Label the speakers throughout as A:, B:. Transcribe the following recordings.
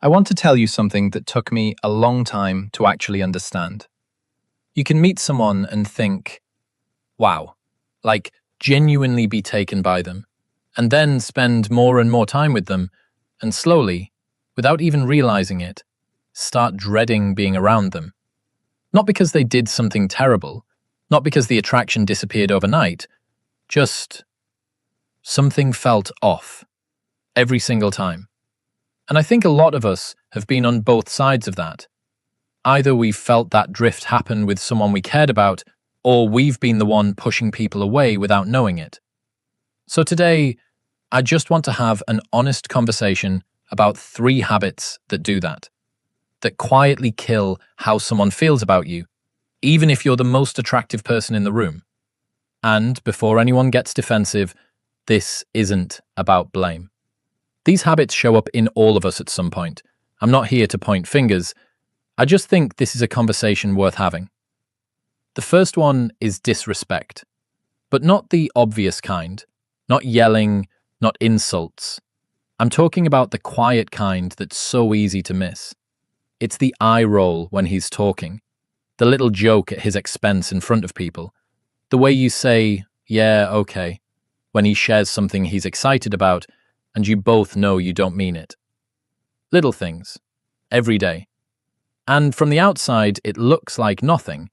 A: I want to tell you something that took me a long time to actually understand. You can meet someone and think, wow, like genuinely be taken by them, and then spend more and more time with them, and slowly, without even realizing it, start dreading being around them. Not because they did something terrible, not because the attraction disappeared overnight, just something felt off every single time. And I think a lot of us have been on both sides of that. Either we've felt that drift happen with someone we cared about, or we've been the one pushing people away without knowing it. So today, I just want to have an honest conversation about 3 habits that do that quietly kill how someone feels about you, even if you're the most attractive person in the room. And before anyone gets defensive, this isn't about blame. These habits show up in all of us at some point. I'm not here to point fingers. I just think this is a conversation worth having. The first one is disrespect, but not the obvious kind, not yelling, not insults. I'm talking about the quiet kind that's so easy to miss. It's the eye roll when he's talking, the little joke at his expense in front of people, the way you say, yeah, okay, when he shares something he's excited about and you both know you don't mean it. Little things, every day. And from the outside, it looks like nothing.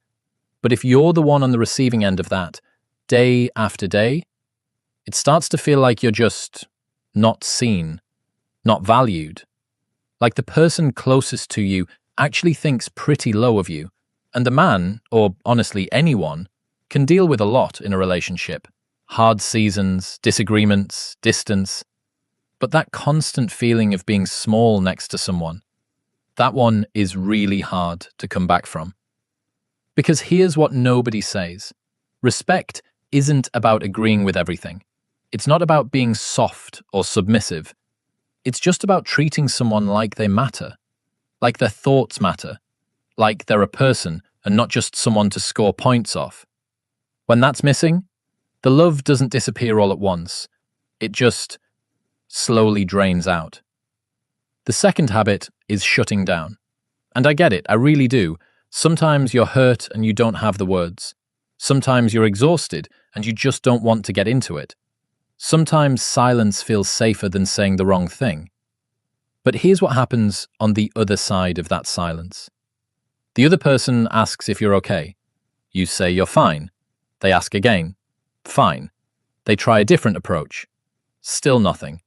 A: But if you're the one on the receiving end of that, day after day, it starts to feel like you're just not seen, not valued. Like the person closest to you actually thinks pretty low of you. And the man, or honestly anyone, can deal with a lot in a relationship. Hard seasons, disagreements, distance. But that constant feeling of being small next to someone, that one is really hard to come back from. Because here's what nobody says. Respect isn't about agreeing with everything. It's not about being soft or submissive. It's just about treating someone like they matter, like their thoughts matter, like they're a person and not just someone to score points off. When that's missing, the love doesn't disappear all at once. It just slowly drains out. The second habit is shutting down. And I get it, I really do. Sometimes you're hurt and you don't have the words. Sometimes you're exhausted and you just don't want to get into it. Sometimes silence feels safer than saying the wrong thing. But here's what happens on the other side of that silence. The other person asks if you're okay. You say you're fine. They ask again. Fine. They try a different approach. Still nothing.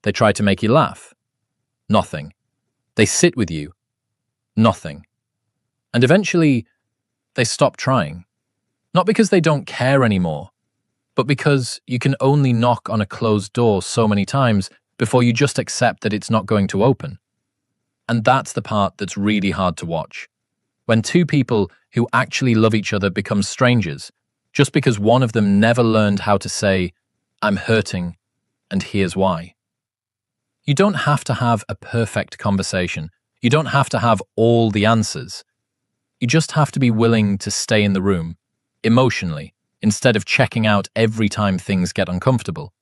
A: They try to make you laugh. Nothing. They sit with you. Nothing. And eventually, they stop trying. Not because they don't care anymore, but because you can only knock on a closed door so many times before you just accept that it's not going to open. And that's the part that's really hard to watch. When 2 people who actually love each other become strangers, just because one of them never learned how to say, I'm hurting, and here's why. You don't have to have a perfect conversation. You don't have to have all the answers. You just have to be willing to stay in the room, emotionally, instead of checking out every time things get uncomfortable.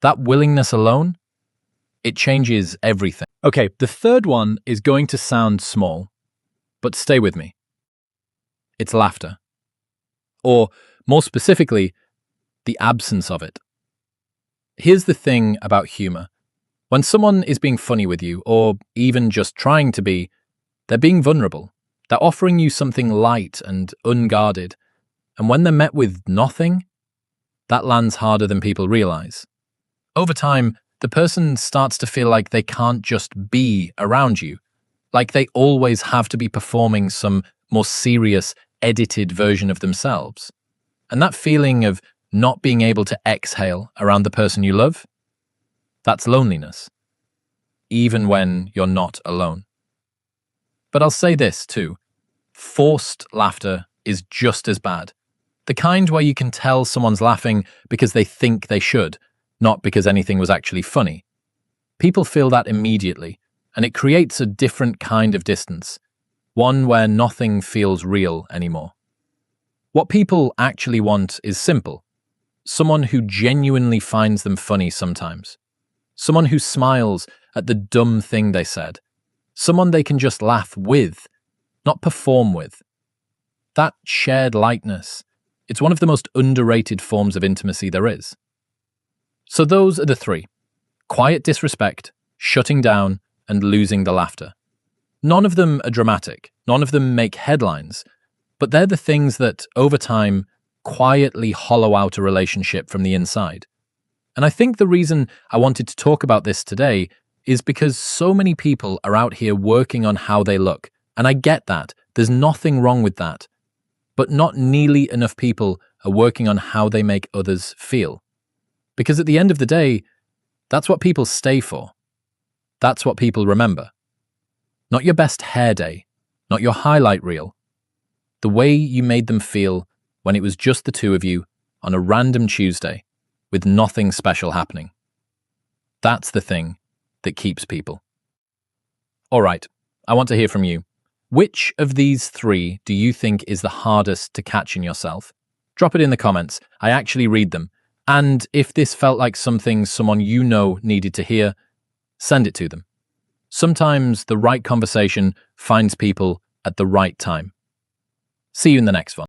A: That willingness alone, it changes everything. Okay, the third one is going to sound small, but stay with me. It's laughter. Or, more specifically, the absence of it. Here's the thing about humor. When someone is being funny with you, or even just trying to be, they're being vulnerable. They're offering you something light and unguarded. And when they're met with nothing, that lands harder than people realize. Over time, the person starts to feel like they can't just be around you, like they always have to be performing some more serious, edited version of themselves. And that feeling of not being able to exhale around the person you love, that's loneliness, even when you're not alone. But I'll say this too, forced laughter is just as bad. The kind where you can tell someone's laughing because they think they should, not because anything was actually funny. People feel that immediately, and it creates a different kind of distance, one where nothing feels real anymore. What people actually want is simple. Someone who genuinely finds them funny sometimes. Someone who smiles at the dumb thing they said. Someone they can just laugh with, not perform with. That shared lightness, it's one of the most underrated forms of intimacy there is. So those are the three: quiet disrespect, shutting down, and losing the laughter. None of them are dramatic, none of them make headlines, but they're the things that, over time, quietly hollow out a relationship from the inside. And I think the reason I wanted to talk about this today is because so many people are out here working on how they look. And I get that. There's nothing wrong with that. But not nearly enough people are working on how they make others feel. Because at the end of the day, that's what people stay for. That's what people remember. Not your best hair day, not your highlight reel. The way you made them feel when it was just the two of you on a random Tuesday with nothing special happening. That's the thing that keeps people. All right, I want to hear from you. Which of these three do you think is the hardest to catch in yourself? Drop it in the comments. I actually read them. And if this felt like something someone you know needed to hear, send it to them. Sometimes the right conversation finds people at the right time. See you in the next one.